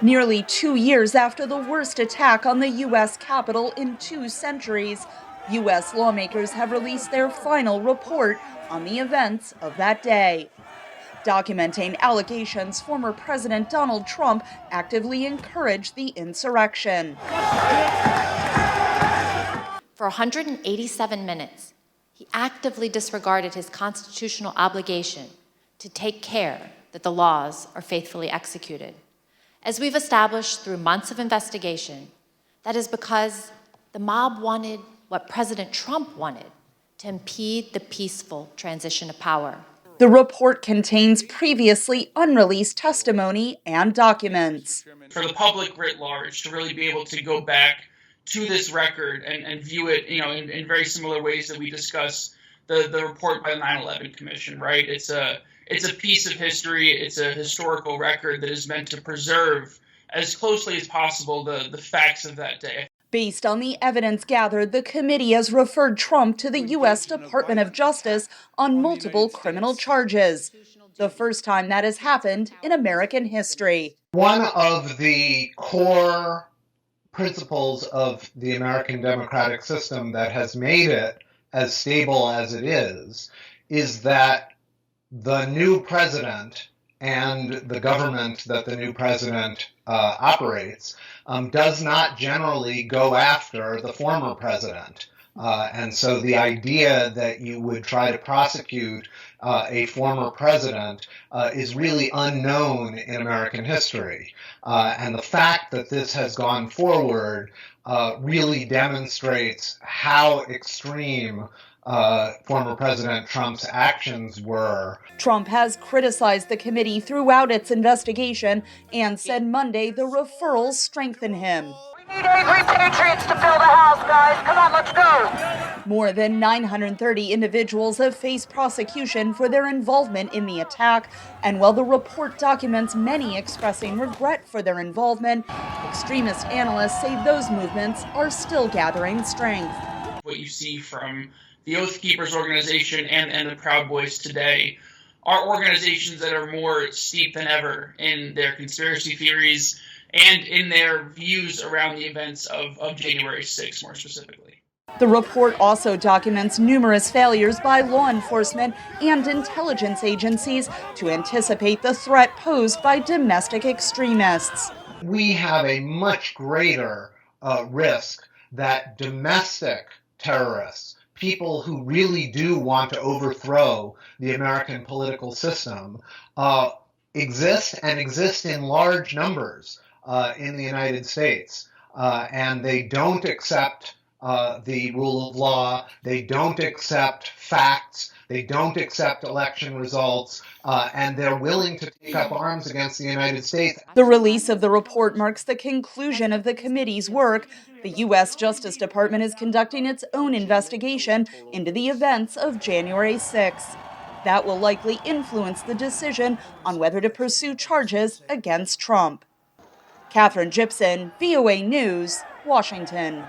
Nearly 2 years after the worst attack on the U.S. Capitol in 2 centuries, U.S. lawmakers have released their final report on the events of that day, documenting allegations former President Donald Trump actively encouraged the insurrection. For 187 minutes, he actively disregarded his constitutional obligation to take care that the laws are faithfully executed. As we've established through months of investigation, that is because the mob wanted what President Trump wanted, to impede the peaceful transition of power. The report contains previously unreleased testimony and documents. For the public writ large to really be able to go back to this record and view it, in very similar ways that we discuss the report by the 9/11 Commission, right? It's a piece of history. It's a historical record that is meant to preserve as closely as possible the facts of that day. Based on the evidence gathered, the committee has referred Trump to the U.S. Department of Justice on multiple criminal charges, the first time that has happened in American history. One of the core principles of the American democratic system that has made it as stable as it is that the new president and the government that the new president operates does not generally go after the former president. And so the idea that you would try to prosecute a former president is really unknown in American history. And the fact that this has gone forward really demonstrates how extreme former President Trump's actions were. Trump has criticized the committee throughout its investigation and said Monday the referrals strengthen him. We need angry patriots to fill the House, guys. Come on, let's go. More than 930 individuals have faced prosecution for their involvement in the attack, and while the report documents many expressing regret for their involvement, extremist analysts say those movements are still gathering strength. What you see from the Oath Keepers organization and the Proud Boys today are organizations that are more steep than ever in their conspiracy theories and in their views around the events of January 6th, more specifically. The report also documents numerous failures by law enforcement and intelligence agencies to anticipate the threat posed by domestic extremists. We have a much greater risk that domestic terrorists, people who really do want to overthrow the American political system, exist in large numbers in the United States. And they don't accept the rule of law, they don't accept facts, they don't accept election results, and they're willing to take up arms against the United States. The release of the report marks the conclusion of the committee's work. The U.S. Justice Department is conducting its own investigation into the events of January 6th. That will likely influence the decision on whether to pursue charges against Trump. Katherine, Gypson, VOA News, Washington.